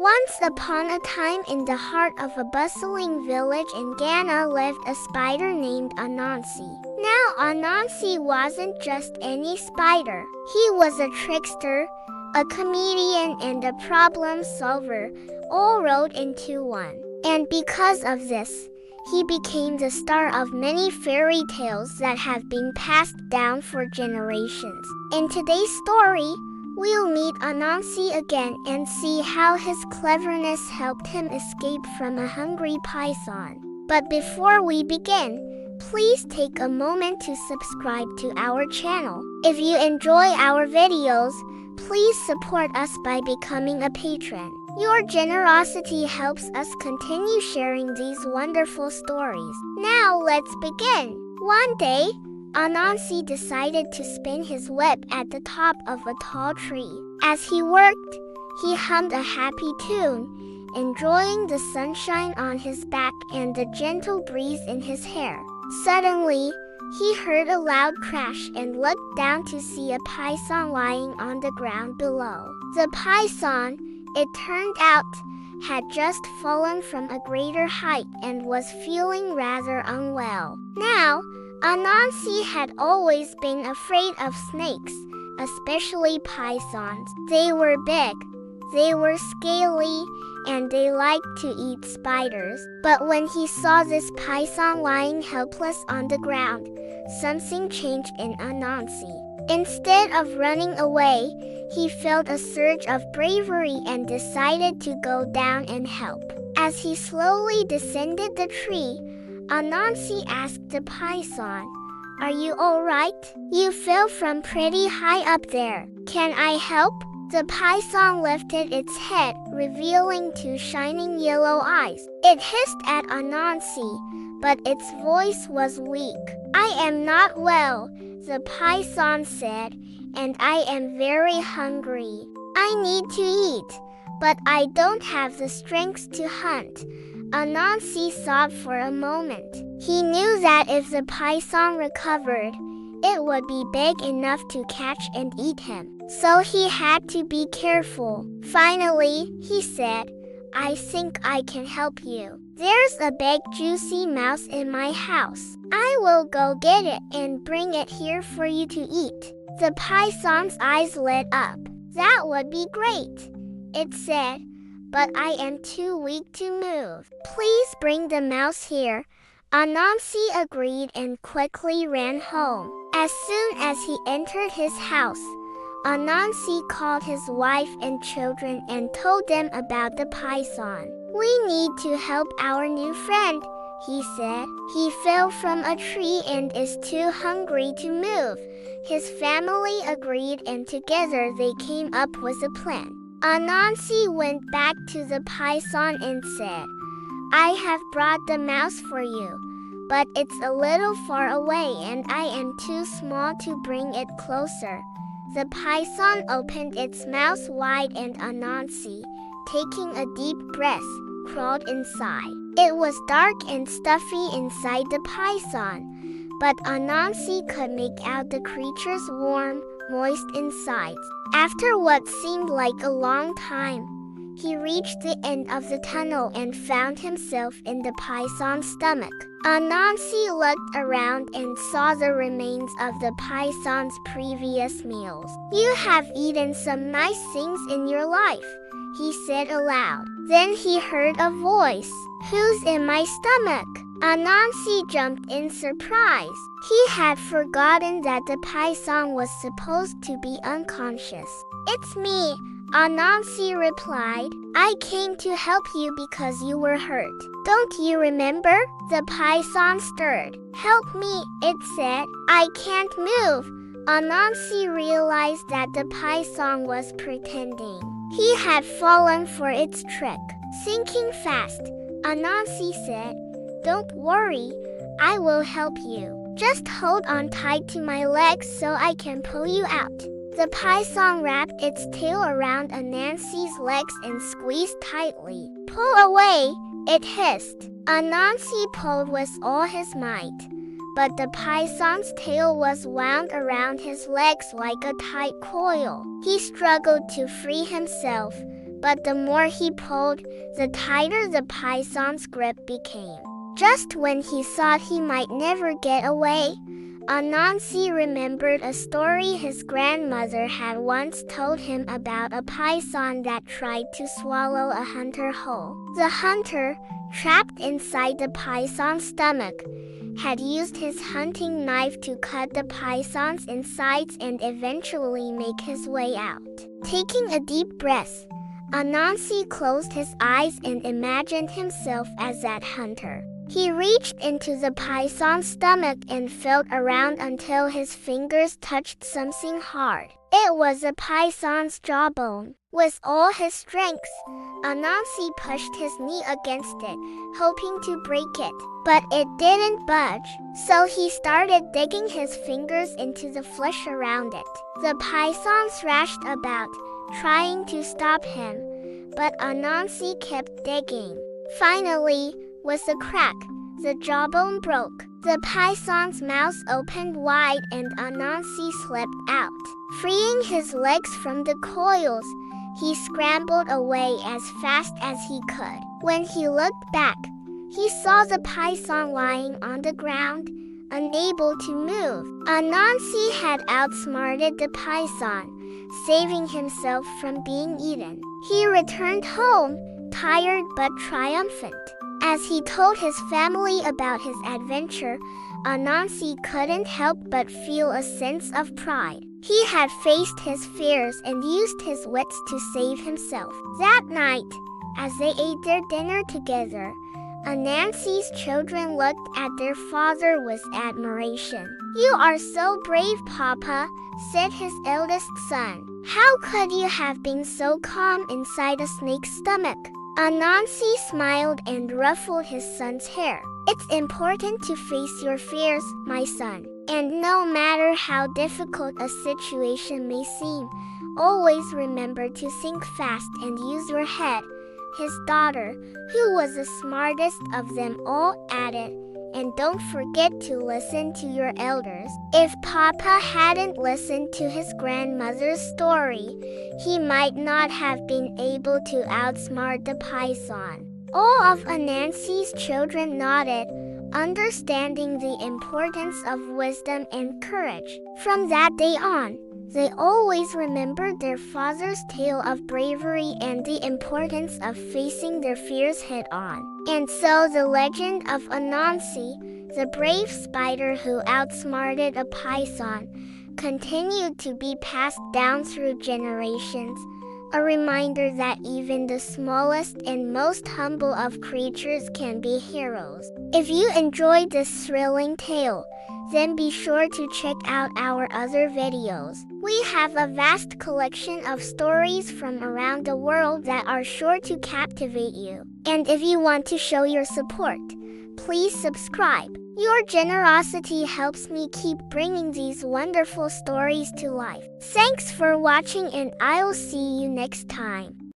Once upon a time in the heart of a bustling village in Ghana lived a spider named Anansi. Now Anansi wasn't just any spider. He was a trickster, a comedian, and a problem solver, all rolled into one. And because of this, he became the star of many fairy tales that have been passed down for generations. In today's story, we'll meet Anansi again and see how his cleverness helped him escape from a hungry python. But before we begin, please take a moment to subscribe to our channel. If you enjoy our videos, please support us by becoming a patron. Your generosity helps us continue sharing these wonderful stories. Now let's begin. One day, Anansi decided to spin his web at the top of a tall tree. As he worked, he hummed a happy tune, enjoying the sunshine on his back and the gentle breeze in his hair. Suddenly, he heard a loud crash and looked down to see a python lying on the ground below. The python, it turned out, had just fallen from a greater height and was feeling rather unwell. Now, Anansi had always been afraid of snakes, especially pythons. They were big, they were scaly, and they liked to eat spiders. But when he saw this python lying helpless on the ground, something changed in Anansi. Instead of running away, he felt a surge of bravery and decided to go down and help. As he slowly descended the tree, Anansi asked the python, "Are you all right? You fell from pretty high up there. Can I help?" The python lifted its head, revealing two shining yellow eyes. It hissed at Anansi, but its voice was weak. "I am not well," the python said, "and I am very hungry. I need to eat, but I don't have the strength to hunt." Anansi thought for a moment. He knew that if the python recovered, it would be big enough to catch and eat him. So he had to be careful. Finally, he said, "I think I can help you. There's a big juicy mouse in my house. I will go get it and bring it here for you to eat." The python's eyes lit up. "That would be great," it said, "but I am too weak to move. Please bring the mouse here." Anansi agreed and quickly ran home. As soon as he entered his house, Anansi called his wife and children and told them about the python. "We need to help our new friend," he said. "He fell from a tree and is too hungry to move." His family agreed and together they came up with a plan. Anansi went back to the python and said, "I have brought the mouse for you, but it's a little far away and I am too small to bring it closer." The python opened its mouth wide and Anansi, taking a deep breath, crawled inside. It was dark and stuffy inside the python, but Anansi could make out the creature's warm, moist insides. After what seemed like a long time, he reached the end of the tunnel and found himself in the python's stomach. Anansi looked around and saw the remains of the python's previous meals. "You have eaten some nice things in your life," he said aloud. Then he heard a voice. "Who's in my stomach?" Anansi jumped in surprise. He had forgotten that the python was supposed to be unconscious. "It's me," Anansi replied. "I came to help you because you were hurt. Don't you remember?" The python stirred. "Help me," it said. "I can't move." Anansi realized that the python was pretending. He had fallen for its trick. Thinking fast, Anansi said, "Don't worry, I will help you. Just hold on tight to my legs so I can pull you out." The python wrapped its tail around Anansi's legs and squeezed tightly. "Pull away," it hissed. Anansi pulled with all his might, but the python's tail was wound around his legs like a tight coil. He struggled to free himself, but the more he pulled, the tighter the python's grip became. Just when he thought he might never get away, Anansi remembered a story his grandmother had once told him about a python that tried to swallow a hunter whole. The hunter, trapped inside the python's stomach, had used his hunting knife to cut the python's insides and eventually make his way out. Taking a deep breath, Anansi closed his eyes and imagined himself as that hunter. He reached into the python's stomach and felt around until his fingers touched something hard. It was a python's jawbone. With all his strength, Anansi pushed his knee against it, hoping to break it. But it didn't budge, so he started digging his fingers into the flesh around it. The python thrashed about, trying to stop him, but Anansi kept digging. Finally, with a crack, the jawbone broke. The python's mouth opened wide and Anansi slipped out. Freeing his legs from the coils, he scrambled away as fast as he could. When he looked back, he saw the python lying on the ground, unable to move. Anansi had outsmarted the python, saving himself from being eaten. He returned home, tired but triumphant. As he told his family about his adventure, Anansi couldn't help but feel a sense of pride. He had faced his fears and used his wits to save himself. That night, as they ate their dinner together, Anansi's children looked at their father with admiration. "You are so brave, Papa," said his eldest son. "How could you have been so calm inside a snake's stomach?" Anansi smiled and ruffled his son's hair. "It's important to face your fears, my son. And no matter how difficult a situation may seem, always remember to think fast and use your head," his daughter, who was the smartest of them all, added. "And don't forget to listen to your elders." If Papa hadn't listened to his grandmother's story, he might not have been able to outsmart the python. All of Anansi's children nodded, understanding the importance of wisdom and courage. From that day on, they always remembered their father's tale of bravery and the importance of facing their fears head-on. And so the legend of Anansi, the brave spider who outsmarted a python, continued to be passed down through generations, a reminder that even the smallest and most humble of creatures can be heroes. If you enjoyed this thrilling tale, then be sure to check out our other videos. We have a vast collection of stories from around the world that are sure to captivate you. And if you want to show your support, please subscribe. Your generosity helps me keep bringing these wonderful stories to life. Thanks for watching, and I'll see you next time.